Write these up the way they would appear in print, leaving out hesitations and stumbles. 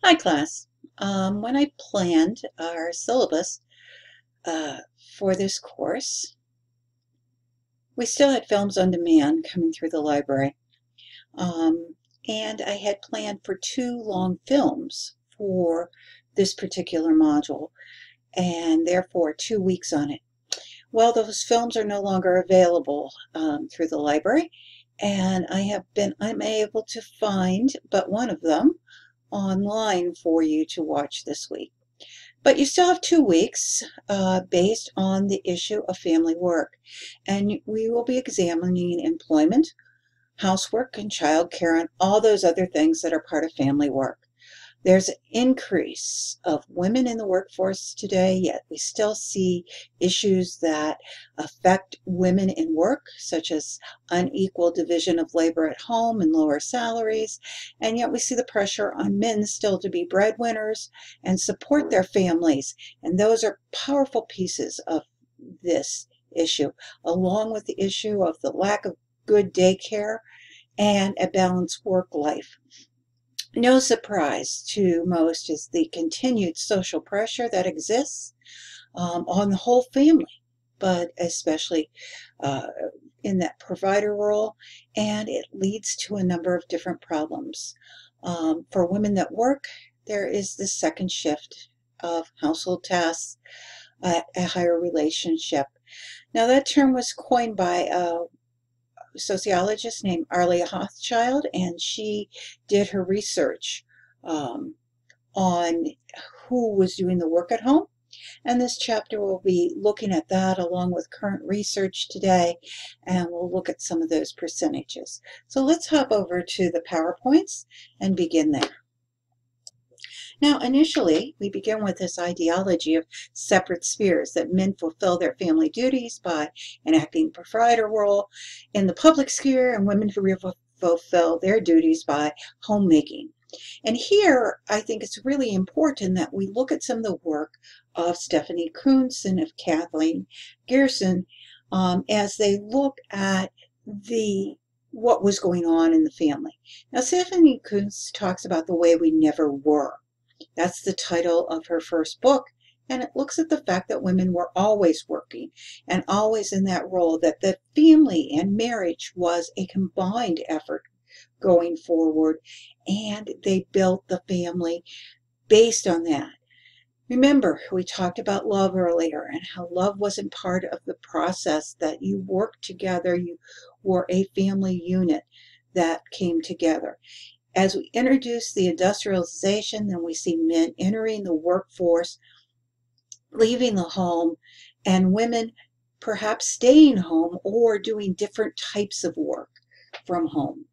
Hi, class. When I planned our syllabus uh, for this course, we still had films on demand coming through the library. Um, and I had planned for two long films for this particular module, and therefore 2 weeks on it. Well, those films are no longer available through the library, and I have been unable to find but one of them online for you to watch this week. But you still have 2 weeks based on the issue of family work. And we will be examining employment, housework, and childcare, and all those other things that are part of family work. There's an increase of women in the workforce today, yet we still see issues that affect women in work, such as unequal division of labor at home and lower salaries. And yet we see the pressure on men still to be breadwinners and support their families. And those are powerful pieces of this issue, along with the issue of the lack of good daycare and a balanced work life. No surprise to most is the continued social pressure that exists on the whole family, but especially uh, in that provider role, and it leads to a number of different problems. For women that work, there is the second shift of household tasks, a higher relationship. Now, that term was coined by a sociologist named Arlie Hochschild, and she did her research um, on who was doing the work at home. And this chapter will be looking at that along with current research today, and we'll look at some of those percentages. So let's hop over to the PowerPoints and begin there. Now, initially, we begin with this ideology of separate spheres, that men fulfill their family duties by enacting the provider role in the public sphere, and women fulfill their duties by homemaking. And here, I think it's really important that we look at some of the work of Stephanie Coontz and of Kathleen Gerson as they look at what was going on in the family. Now, Stephanie Coontz talks about the way we never were. That's the title of her first book, and it looks at the fact that women were always working and always in that role, that the family and marriage was a combined effort going forward, and they built the family based on that. Remember, we talked about love earlier and how love wasn't part of the process, that you worked together, you were a family unit that came together. As we introduce the industrialization, then we see men entering the workforce, leaving the home, and women perhaps staying home or doing different types of work from home.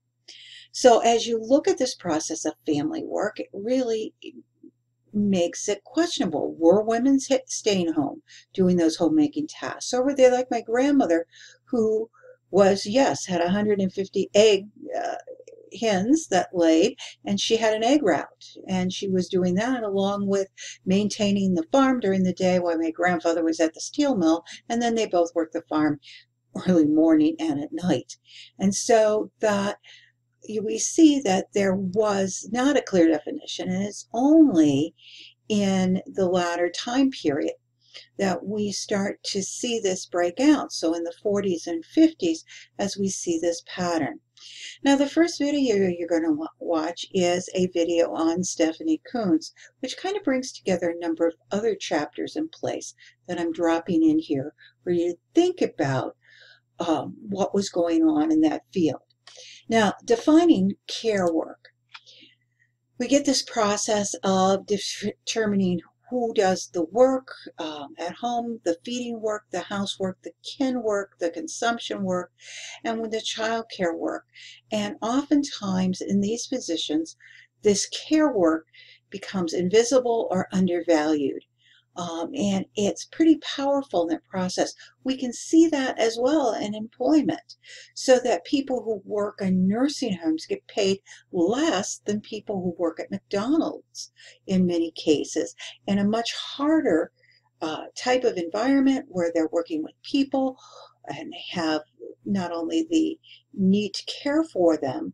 So as you look at this process of family work, it really makes it questionable. Were women staying home doing those homemaking tasks? Or were they like my grandmother, who was, yes, had 150 hens that laid, and she had an egg route, and she was doing that along with maintaining the farm during the day while my grandfather was at the steel mill, and then they both worked the farm early morning and at night. And so that we see that there was not a clear definition, and it's only in the latter time period that we start to see this break out. So in the 40s and 50s, as we see this pattern. Now, the first video you're going to watch is a video on Stephanie Coontz, which kind of brings together a number of other chapters in place that I'm dropping in here for you to think about what was going on in that field. Now, defining care work. We get this process of determining who does the work at home, the feeding work, the housework, the kin work, the consumption work, and with the child care work. And oftentimes in these positions, this care work becomes invisible or undervalued. And it's pretty powerful in that process. We can see that as well in employment, so that people who work in nursing homes get paid less than people who work at McDonald's in many cases, in a much harder type of environment where they're working with people and have not only the need to care for them,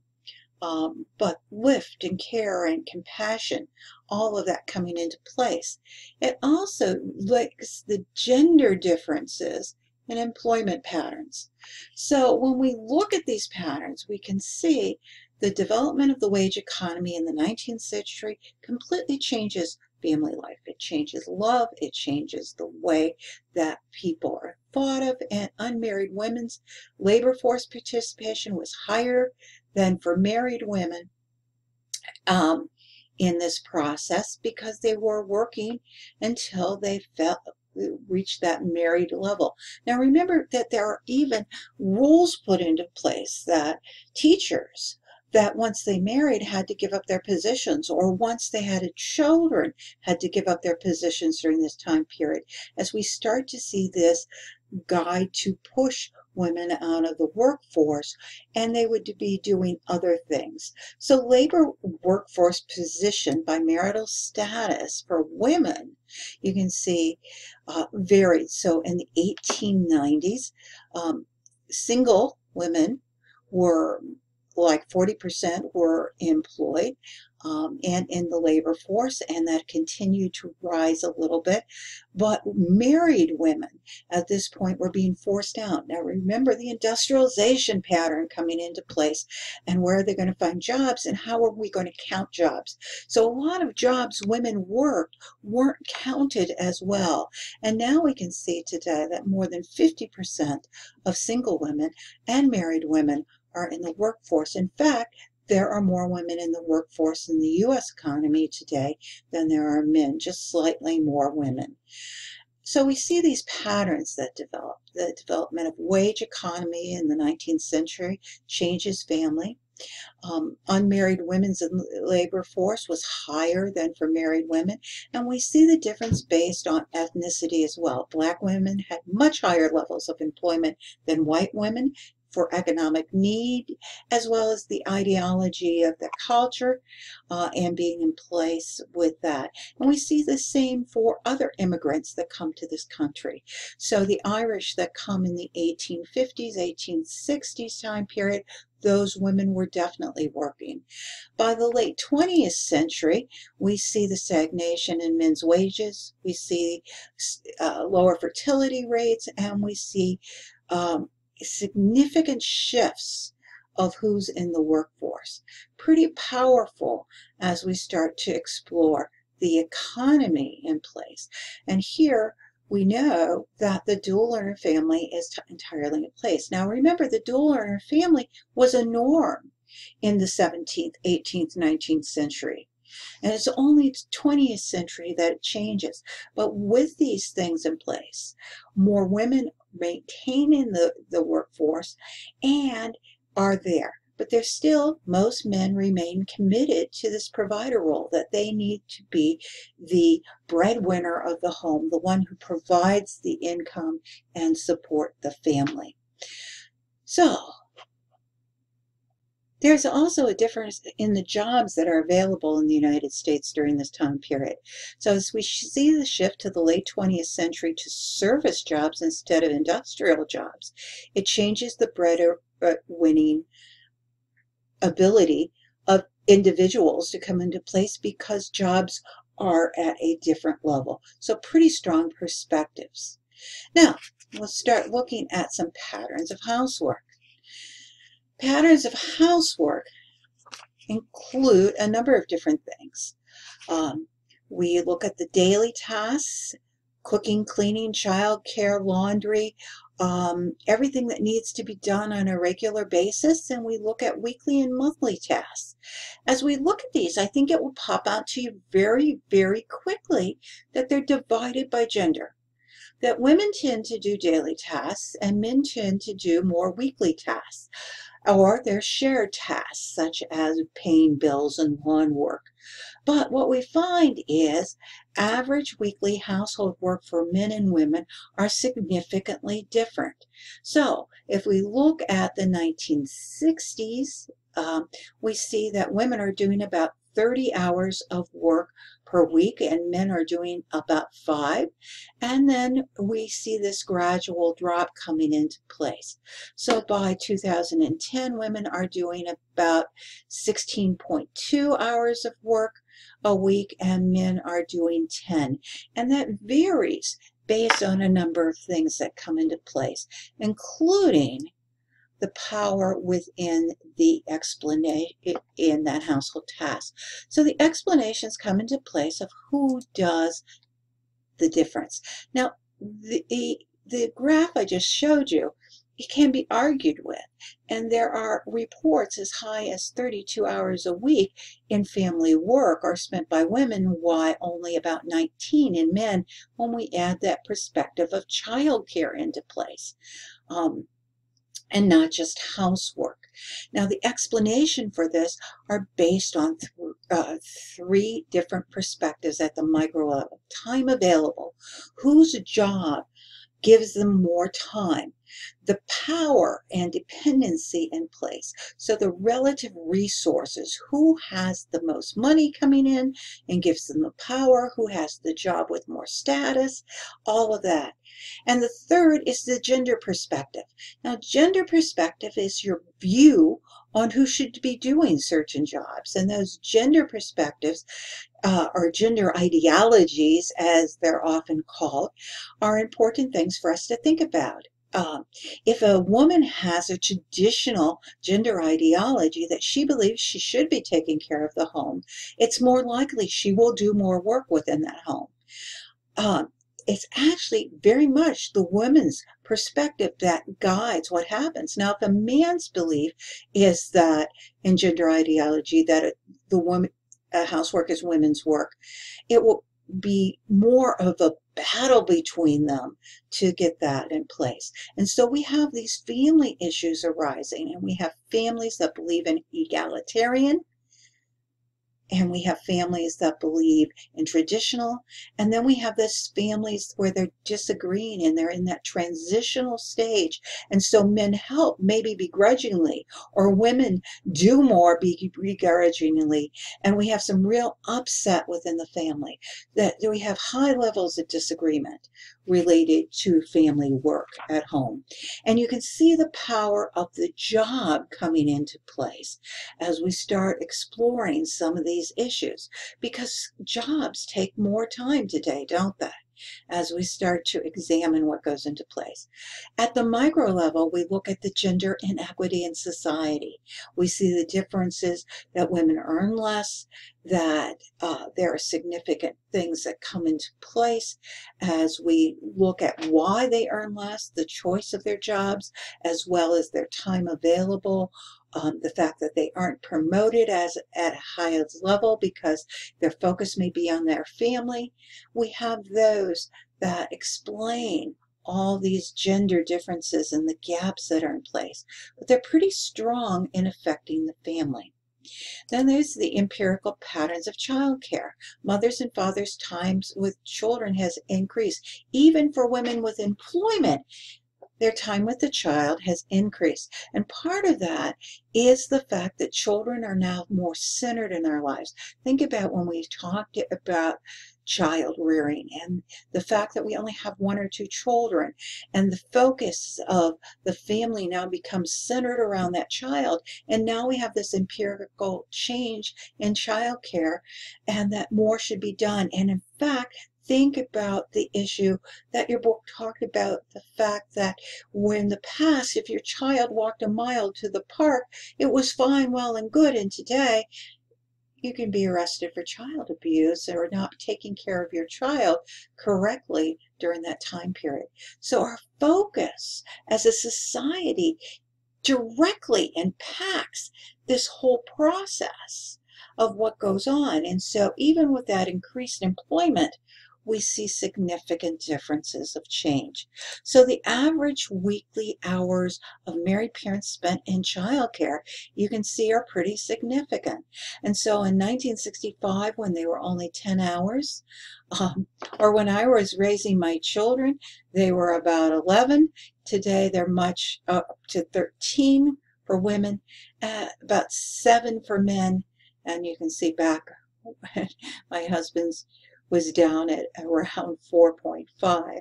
but lift and care and compassion, all of that coming into place. It also links the gender differences in employment patterns. So when we look at these patterns, we can see the development of the wage economy in the 19th century completely changes family life. It changes love. It changes the way that people are thought of, and unmarried women's labor force participation was higher than for married women in this process because they were working until they reached that married level. Now remember that there are even rules put into place that teachers that once they married had to give up their positions, or once they had children had to give up their positions during this time period, as we start to see this guide to push women out of the workforce, and they would be doing other things. So labor workforce position by marital status for women, you can see varied. So in the 1890s, single women were like 40% were employed and in the labor force, and that continued to rise a little bit. But married women at this point were being forced out. Now remember the industrialization pattern coming into place, and where are they going to find jobs, and how are we going to count jobs? So a lot of jobs women worked weren't counted as well. And now we can see today that more than 50% of single women and married women are in the workforce. In fact, there are more women in the workforce in the U.S. economy today than there are men, just slightly more women. So we see these patterns that develop. The development of wage economy in the 19th century changes family. Unmarried women's labor force was higher than for married women, and we see the difference based on ethnicity as well. Black women had much higher levels of employment than white women for economic need, as well as the ideology of the culture and being in place with that. And we see the same for other immigrants that come to this country. So the Irish that come in the 1850s, 1860s time period, those women were definitely working. By the late 20th century, we see the stagnation in men's wages, we see lower fertility rates, and we see significant shifts of who's in the workforce. Pretty powerful as we start to explore the economy in place. And here we know that the dual earner family is entirely in place. Now remember, the dual earner family was a norm in the 17th, 18th, 19th century. And it's only the 20th century that it changes. But with these things in place, more women maintain in the workforce and are there. But there's still, most men remain committed to this provider role, that they need to be the breadwinner of the home, the one who provides the income and support the family. So there's also a difference in the jobs that are available in the United States during this time period. So as we see the shift to the late 20th century to service jobs instead of industrial jobs, it changes the breadwinning ability of individuals to come into place because jobs are at a different level. So pretty strong perspectives. Now, we'll start looking at some patterns of housework. Patterns of housework include a number of different things. We look at the daily tasks, cooking, cleaning, child care, laundry, everything that needs to be done on a regular basis, and we look at weekly and monthly tasks. As we look at these, I think it will pop out to you very, very quickly that they're divided by gender. That women tend to do daily tasks and men tend to do more weekly tasks. Or they're shared tasks such as paying bills and lawn work. But what we find is average weekly household work for men and women are significantly different. So if we look at the 1960s, we see that women are doing about 30 hours of work per week, and men are doing about 5. And then we see this gradual drop coming into place. So by 2010, women are doing about 16.2 hours of work a week, and men are doing 10. And that varies based on a number of things that come into place, including the power within the explanation in that household task. So the explanations come into place of who does the difference. Now, the graph I just showed you, it can be argued with, and there are reports as high as 32 hours a week in family work are spent by women, while only about 19 in men when we add that perspective of childcare into place. And not just housework. Now, the explanation for this are based on 3 different perspectives at the micro level. Time available, whose job gives them more time, the power and dependency in place. So the relative resources, who has the most money coming in and gives them the power, who has the job with more status, all of that. And the third is the gender perspective. Now, gender perspective is your view on who should be doing certain jobs. And those gender perspectives, or gender ideologies, as they're often called, are important things for us to think about. If a woman has a traditional gender ideology that she believes she should be taking care of the home, it's more likely she will do more work within that home. It's actually very much the woman's perspective that guides what happens. Now, if a man's belief is that in gender ideology that the woman housework is women's work, it will be more of a battle between them to get that in place. And so we have these family issues arising, and we have families that believe in egalitarian, and we have families that believe in traditional, and then we have this families where they're disagreeing and they're in that transitional stage. And so men help, maybe begrudgingly, or women do more begrudgingly, and we have some real upset within the family, that we have high levels of disagreement related to family work at home. And you can see the power of the job coming into place as we start exploring some of these issues, because jobs take more time today, don't they? As we start to examine what goes into place. At the micro level, we look at the gender inequity in society. We see the differences that women earn less, that there are significant things that come into place as we look at why they earn less, the choice of their jobs, as well as their time available, the fact that they aren't promoted as at a highest level because their focus may be on their family. We have those that explain all these gender differences and the gaps that are in place, but they're pretty strong in affecting the family. Then there's the empirical patterns of childcare. Mothers' and fathers' times with children has increased. Even for women with employment, their time with the child has increased. And part of that is the fact that children are now more centered in their lives. Think about when we talked about child rearing and the fact that we only have 1 or 2 children, and the focus of the family now becomes centered around that child. And now we have this empirical change in childcare, and that more should be done. And in fact, think about the issue that your book talked about, the fact that when the past, if your child walked a mile to the park, it was fine, well, and good. And today, you can be arrested for child abuse or not taking care of your child correctly during that time period. So our focus as a society directly impacts this whole process of what goes on. And so even with that increased employment, we see significant differences of change. So the average weekly hours of married parents spent in childcare, you can see, are pretty significant. And so in 1965, when they were only 10 hours, or when I was raising my children, they were about 11. Today, they're much up to 13 for women, about 7 for men, And you can see back when my husband's was down at around 4.5.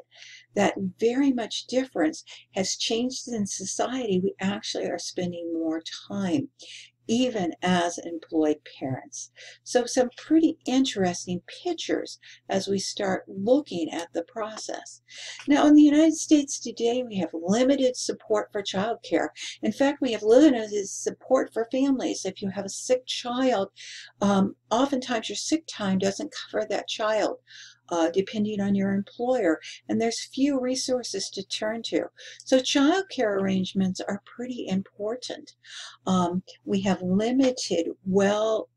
That very much difference has changed in society. We actually are spending more time, even as employed parents. So some pretty interesting pictures as we start looking at the process. Now in the United States today, we have limited support for childcare. In fact, we have limited support for families. If you have a sick child, oftentimes your sick time doesn't cover that child. Depending on your employer, and there's few resources to turn to. So child care arrangements are pretty important. We have limited, well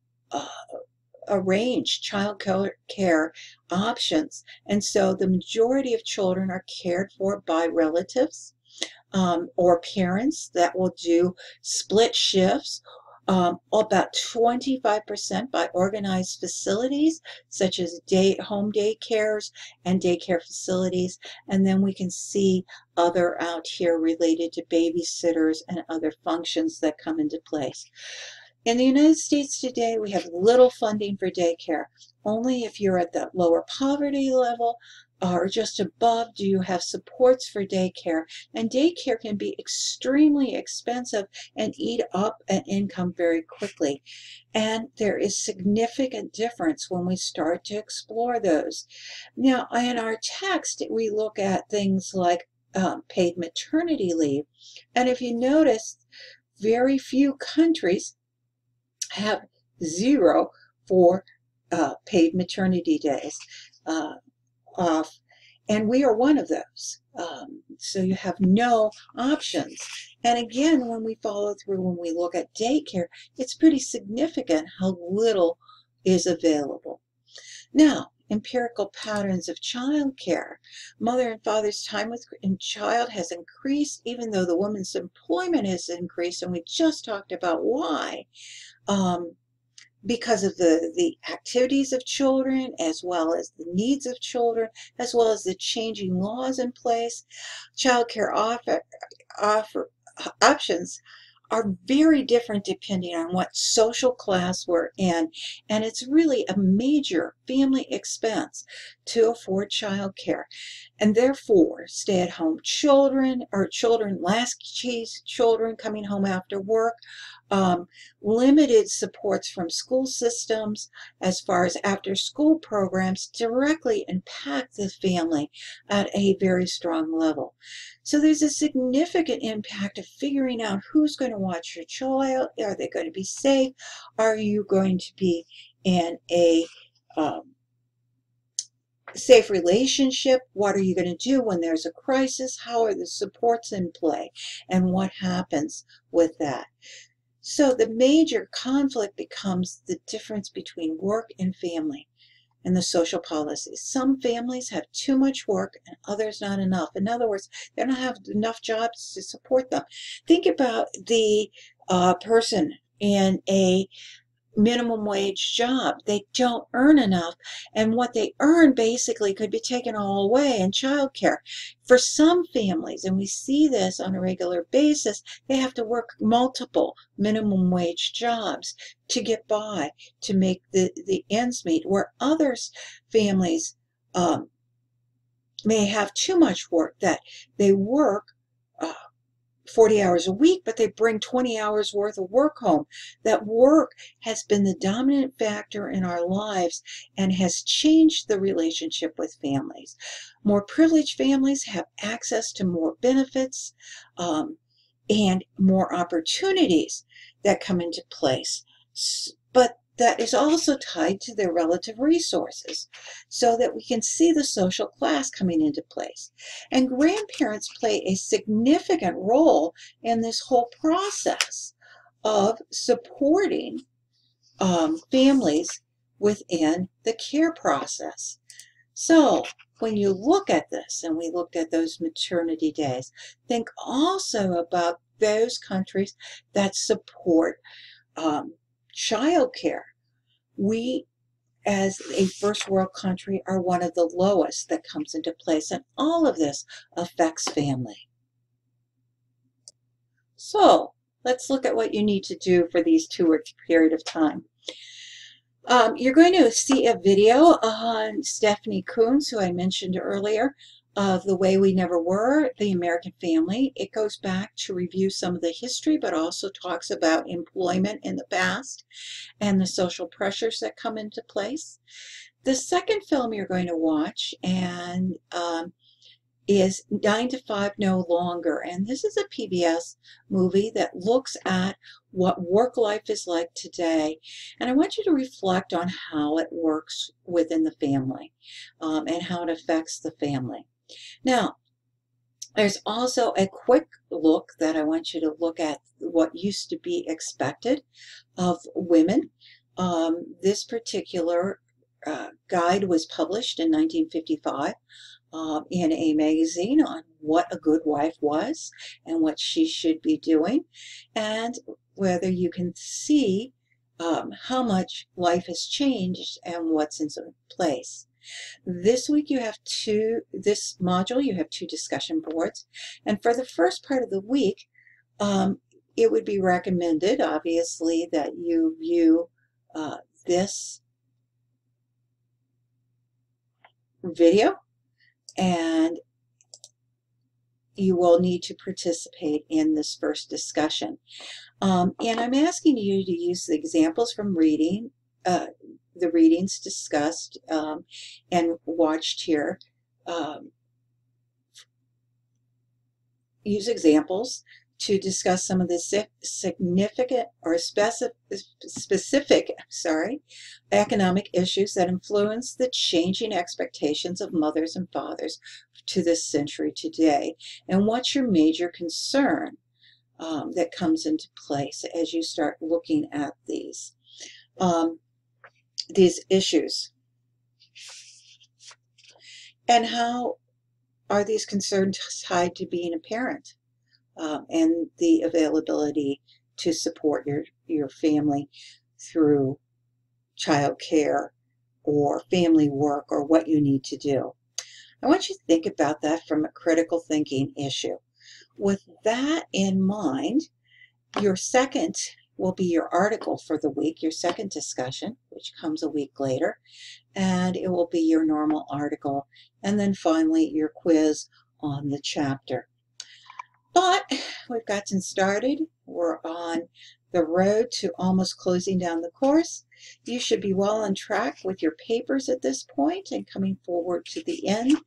arranged child care options, and so the majority of children are cared for by relatives or parents that will do split shifts. About 25% by organized facilities such as home daycares and daycare facilities, and then we can see other out here related to babysitters and other functions that come into place. In the United States today, we have little funding for daycare. Only if you're at that lower poverty level or just above do you have supports for daycare. And daycare can be extremely expensive and eat up an income very quickly. And there is significant difference when we start to explore those. Now, in our text, we look at things like paid maternity leave. And if you notice, very few countries have 0 for paid maternity days off, and we are one of those. So you have no options. And again, when we follow through, when we look at daycare, it's pretty significant how little is available. Now, empirical patterns of child care. Mother and father's time with child has increased, even though the woman's employment has increased, and we just talked about why. Because of the activities of children, as well as the needs of children, as well as the changing laws in place. Child care options are very different depending on what social class we're in, and it's really a major family expense to afford child care. And therefore, stay-at-home children or latchkey children coming home after work, limited supports from school systems as far as after-school programs directly impact the family at a very strong level. So there's a significant impact of figuring out who's going to watch your child. Are they going to be safe? Are you going to be in a safe relationship? What are you going to do when there's a crisis? How are the supports in play? And what happens with that? So the major conflict becomes the difference between work and family and the social policies. Some families have too much work and others not enough. In other words, they don't have enough jobs to support them. Think about the person in a minimum wage job. They don't earn enough, and what they earn basically could be taken all away in childcare. For some families, and we see this on a regular basis, they have to work multiple minimum wage jobs to get by, to make the ends meet, where others families may have too much work, that they work 40 hours a week, but they bring 20 hours worth of work home. That work has been the dominant factor in our lives and has changed the relationship with families. More privileged families have access to more benefits and more opportunities that come into place. But that is also tied to their relative resources, so that we can see the social class coming into place. And grandparents play a significant role in this whole process of supporting families within the care process. So when you look at this, and we looked at those maternity days, think also about those countries that support child care. We, as a first world country, are one of the lowest that comes into place, and all of this affects family. So let's look at what you need to do for these 2 week period of time. You're going to see a video on Stephanie Coontz, who I mentioned earlier, of The Way We Never Were, The American Family. It goes back to review some of the history, but also talks about employment in the past and the social pressures that come into place. The second film you're going to watch is 9 to 5 No Longer. And this is a PBS movie that looks at what work life is like today. And I want you to reflect on how it works within the family and how it affects the family. Now, there's also a quick look that I want you to look at what used to be expected of women. This particular guide was published in 1955 in a magazine on what a good wife was and what she should be doing, and whether you can see how much life has changed and what's in place. This week this module you have two discussion boards, and for the first part of the week, it would be recommended, obviously, that you view this video, and you will need to participate in this first discussion. And I'm asking you to use the examples from reading, the readings discussed and watched here. Use examples to discuss some of the significant or specific economic issues that influence the changing expectations of mothers and fathers to this century today. And what's your major concern that comes into place as you start looking at these issues? And how are these concerns tied to being a parent? And the availability to support your family through child care or family work or what you need to do. I want you to think about that from a critical thinking issue. With that in mind, your second will be your article for the week, your second discussion, which comes a week later, and it will be your normal article, and then finally your quiz on the chapter. But we've gotten started. We're on the road to almost closing down the course. You should be well on track with your papers at this point and coming forward to the end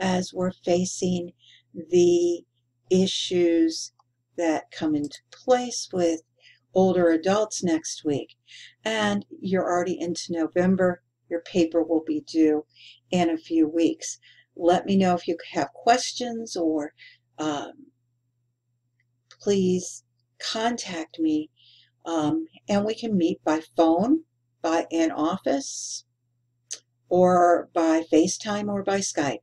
as we're facing the issues that come into place with older adults next week. And you're already into November. Your paper will be due in a few weeks. Let me know if you have questions, or please contact me, and we can meet by phone, in office, or by FaceTime, or by Skype.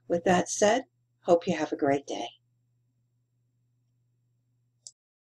With that said, hope you have a great day.